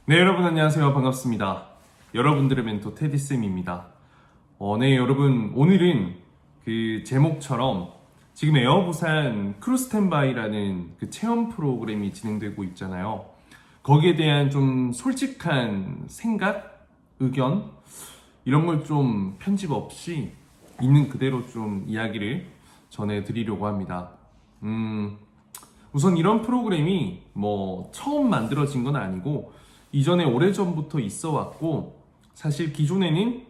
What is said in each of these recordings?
네, 여러분 안녕하세요. 반갑습니다. 여러분들의 멘토 테디쌤입니다. 네, 여러분 오늘은 그 제목처럼 지금 에어부산 크루스탠바이라는 그 체험 프로그램이 진행되고 있잖아요. 거기에 대한 좀 솔직한 생각, 의견 이런 걸 좀 편집 없이 있는 그대로 좀 이야기를 전해드리려고 합니다. 우선 이런 프로그램이 뭐 처음 만들어진 건 아니고 이전에 오래전부터 있어 왔고, 사실 기존에는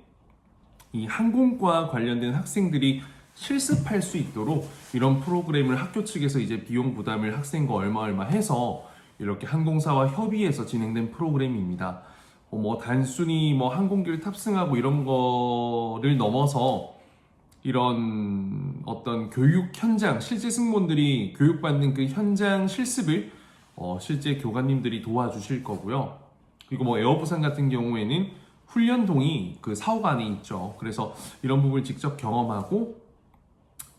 이 항공과 관련된 학생들이 실습할 수 있도록 이런 프로그램을 학교 측에서 이제 비용 부담을 학생과 얼마 해서 이렇게 항공사와 협의해서 진행된 프로그램입니다. 뭐 단순히 뭐 항공기를 탑승하고 이런 거를 넘어서 이런 어떤 교육 현장, 실제 승무원들이 교육받는 그 현장 실습을 실제 교관님들이 도와주실 거고요. 그리고 뭐 에어부산 같은 경우에는 훈련동이 그 사옥 안에 있죠. 그래서 이런 부분을 직접 경험하고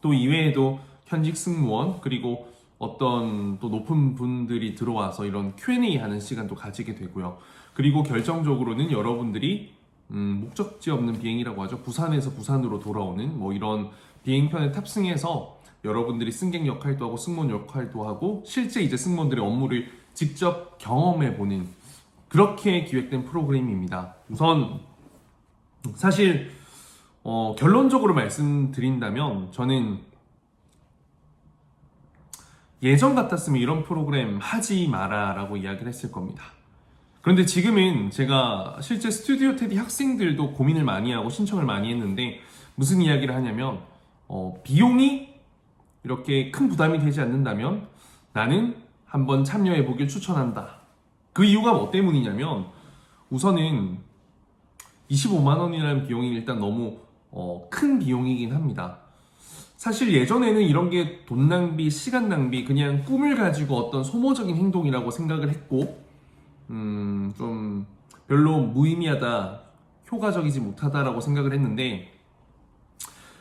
또 이외에도 현직 승무원 그리고 어떤 또 높은 분들이 들어와서 이런 Q&A 하는 시간도 가지게 되고요. 그리고 결정적으로는 여러분들이 목적지 없는 비행이라고 하죠. 부산에서 부산으로 돌아오는 뭐 이런 비행편에 탑승해서 여러분들이 승객 역할도 하고 승무원 역할도 하고 실제 이제 승무원들의 업무를 직접 경험해보는 그렇게 기획된 프로그램입니다. 우선 사실 결론적으로 말씀드린다면 저는 예전 같았으면 이런 프로그램 하지 마라 라고 이야기를 했을 겁니다. 그런데 지금은 제가 실제 스튜디오 테디 학생들도 고민을 많이 하고 신청을 많이 했는데 무슨 이야기를 하냐면 비용이 이렇게 큰 부담이 되지 않는다면 나는 한번 참여해 보길 추천한다. 그 이유가 뭐 때문이냐면 우선은 25만 원이라는 비용이 일단 너무 큰 비용이긴 합니다. 사실 예전에는 이런 게 돈 낭비, 시간 낭비, 그냥 꿈을 가지고 어떤 소모적인 행동이라고 생각을 했고 좀 별로 무의미하다, 효과적이지 못하다라고 생각을 했는데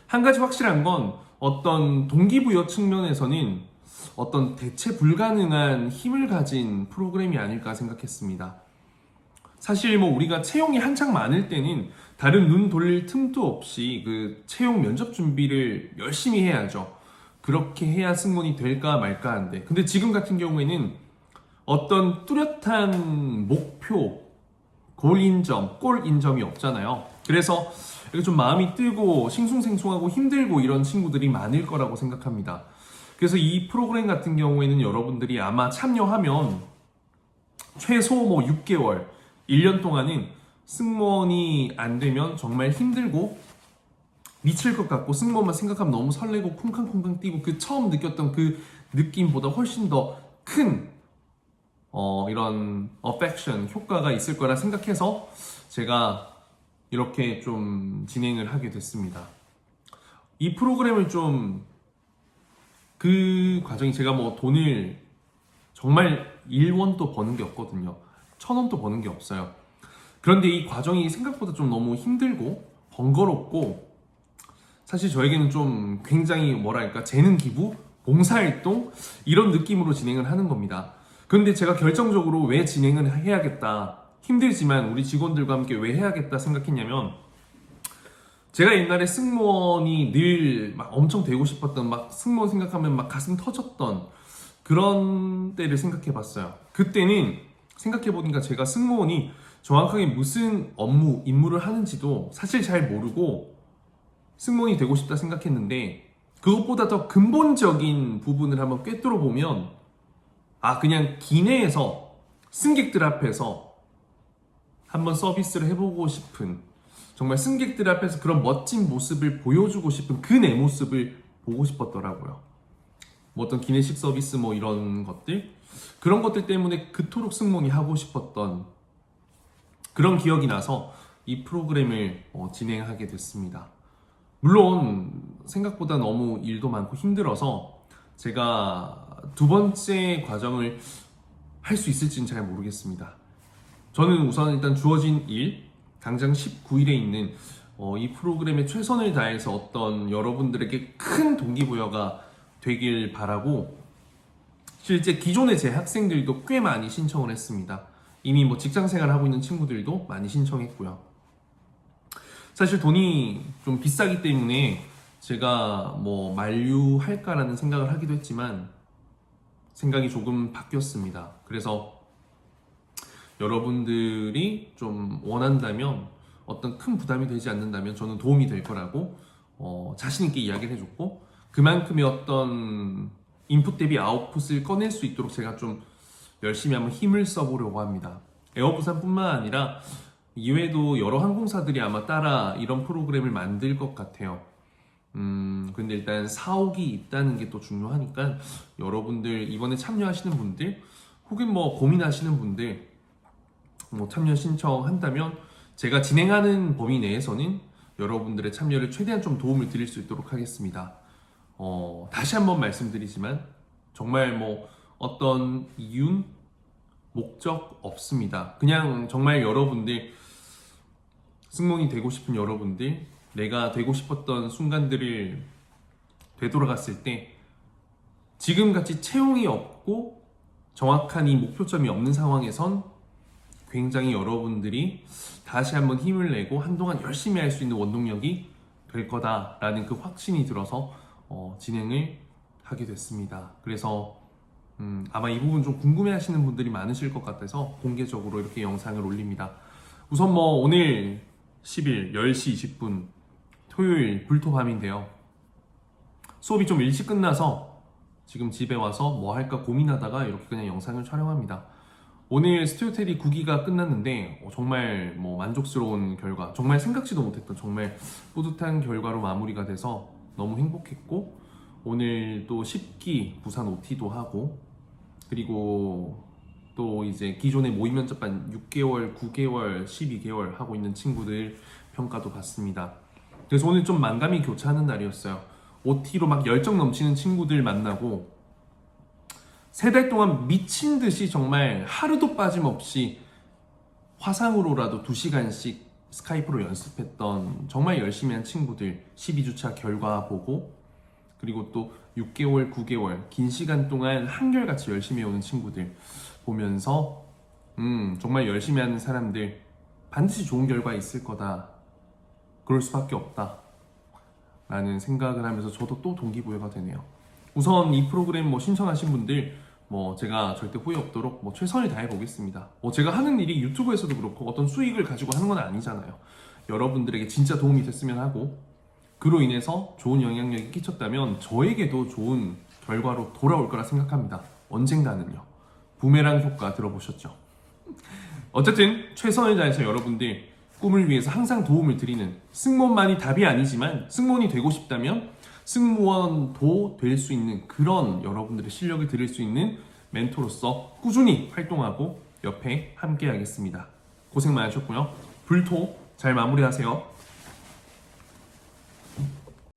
한 가지 확실한 건 어떤 동기부여 측면에서는 어떤 대체 불가능한 힘을 가진 프로그램이 아닐까 생각했습니다. 사실 뭐 우리가 채용이 한창 많을 때는 다른 눈 돌릴 틈도 없이 그 채용 면접 준비를 열심히 해야죠. 그렇게 해야 승무원이 될까 말까 한데 근데 지금 같은 경우에는 어떤 뚜렷한 목표, 골 인점이 없잖아요. 그래서 이렇게 좀 마음이 뜨고 싱숭생숭하고 힘들고 이런 친구들이 많을 거라고 생각합니다. 그래서 이 프로그램 같은 경우에는 여러분들이 아마 참여하면 최소 뭐 6개월, 1년 동안은 승무원이 안 되면 정말 힘들고 미칠 것 같고 승무원만 생각하면 너무 설레고 쿵쾅쿵쾅 뛰고 그 처음 느꼈던 그 느낌보다 훨씬 더 큰 이런 어펙션 효과가 있을 거라 생각해서 제가 이렇게 좀 진행을 하게 됐습니다. 이 프로그램을 좀 그 과정이 제가 뭐 돈을 정말 1원도 버는 게 없거든요. 1,000원도 버는 게 없어요. 그런데 이 과정이 생각보다 좀 너무 힘들고 번거롭고 사실 저에게는 좀 굉장히 뭐랄까 재능 기부, 봉사활동 이런 느낌으로 진행을 하는 겁니다. 그런데 제가 결정적으로 왜 진행을 해야겠다, 힘들지만 우리 직원들과 함께 왜 해야겠다 생각했냐면 제가 옛날에 승무원이 늘 막 엄청 되고 싶었던 막 승무원 생각하면 막 가슴 터졌던 그런 때를 생각해 봤어요. 그때는 생각해 보니까 제가 승무원이 정확하게 무슨 업무, 임무를 하는지도 사실 잘 모르고 승무원이 되고 싶다 생각했는데 그것보다 더 근본적인 부분을 한번 꿰뚫어 보면 그냥 기내에서 승객들 앞에서 한번 서비스를 해보고 싶은 정말 승객들 앞에서 그런 멋진 모습을 보여주고 싶은 그 내 모습을 보고 싶었더라고요. 뭐 어떤 기내식 서비스 뭐 이런 것들 그런 것들 때문에 그토록 승무원이 하고 싶었던 그런 기억이 나서 이 프로그램을 진행하게 됐습니다. 물론 생각보다 너무 일도 많고 힘들어서 제가 두 번째 과정을 할 수 있을지는 잘 모르겠습니다. 저는 우선 일단 주어진 일 당장 19일에 있는 이 프로그램에 최선을 다해서 어떤 여러분들에게 큰 동기부여가 되길 바라고 실제 기존의 제 학생들도 꽤 많이 신청을 했습니다. 이미 뭐 직장 생활 하고 있는 친구들도 많이 신청했고요. 사실 돈이 좀 비싸기 때문에 제가 뭐 만류할까라는 생각을 하기도 했지만 생각이 조금 바뀌었습니다. 그래서 여러분들이 좀 원한다면, 어떤 큰 부담이 되지 않는다면 저는 도움이 될 거라고 자신 있게 이야기를 해줬고, 그만큼의 어떤 인풋 대비 아웃풋을 꺼낼 수 있도록 제가 좀 열심히 한번 힘을 써보려고 합니다. 에어부산뿐만 아니라 이외에도 여러 항공사들이 아마 따라 이런 프로그램을 만들 것 같아요. 근데 일단 사옥이 있다는 게 또 중요하니까 여러분들 이번에 참여하시는 분들 혹은 뭐 고민하시는 분들 뭐 참여 신청한다면 제가 진행하는 범위 내에서는 여러분들의 참여를 최대한 좀 도움을 드릴 수 있도록 하겠습니다. 다시 한번 말씀드리지만 정말 뭐 어떤 이윤, 목적 없습니다. 그냥 정말 여러분들, 승무원이 되고 싶은 여러분들, 내가 되고 싶었던 순간들을 되돌아갔을 때 지금같이 채용이 없고 정확한 이 목표점이 없는 상황에선 굉장히 여러분들이 다시 한번 힘을 내고 한동안 열심히 할 수 있는 원동력이 될 거다라는 그 확신이 들어서 진행을 하게 됐습니다. 그래서 아마 이 부분 좀 궁금해 하시는 분들이 많으실 것 같아서 공개적으로 이렇게 영상을 올립니다. 우선 뭐 오늘 10일 10시 20분 토요일 불토밤인데요. 수업이 좀 일찍 끝나서 지금 집에 와서 뭐 할까 고민하다가 이렇게 그냥 영상을 촬영합니다. 오늘 스튜디오 테디 9기가 끝났는데 정말 뭐 만족스러운 결과, 정말 생각지도 못했던 정말 뿌듯한 결과로 마무리가 돼서 너무 행복했고, 오늘 또 10기 부산 OT도 하고, 그리고 또 이제 기존의 모의 면접반 6개월, 9개월, 12개월 하고 있는 친구들 평가도 받습니다. 그래서 오늘 좀 만감이 교차하는 날이었어요. OT로 막 열정 넘치는 친구들 만나고 3달 동안 미친 듯이 정말 하루도 빠짐없이 화상으로라도 2시간씩 스카이프로 연습했던 정말 열심히 한 친구들 12주차 결과 보고, 그리고 또 6개월, 9개월 긴 시간 동안 한결같이 열심히 해오는 친구들 보면서 정말 열심히 하는 사람들 반드시 좋은 결과 있을 거다, 그럴 수밖에 없다 라는 생각을 하면서 저도 또 동기부여가 되네요. 우선 이 프로그램 뭐 신청하신 분들 뭐 제가 절대 후회 없도록 뭐 최선을 다해 보겠습니다. 제가 하는 일이 유튜브에서도 그렇고 어떤 수익을 가지고 하는 건 아니잖아요. 여러분들에게 진짜 도움이 됐으면 하고, 그로 인해서 좋은 영향력이 끼쳤다면 저에게도 좋은 결과로 돌아올 거라 생각합니다. 언젠가는요. 부메랑 효과 들어보셨죠? 어쨌든 최선을 다해서 여러분들 꿈을 위해서 항상 도움을 드리는, 승무원만이 답이 아니지만 승무원이 되고 싶다면 승무원도 될 수 있는 그런 여러분들의 실력을 드릴 수 있는 멘토로서 꾸준히 활동하고 옆에 함께 하겠습니다. 고생 많으셨고요. 불토 잘 마무리하세요.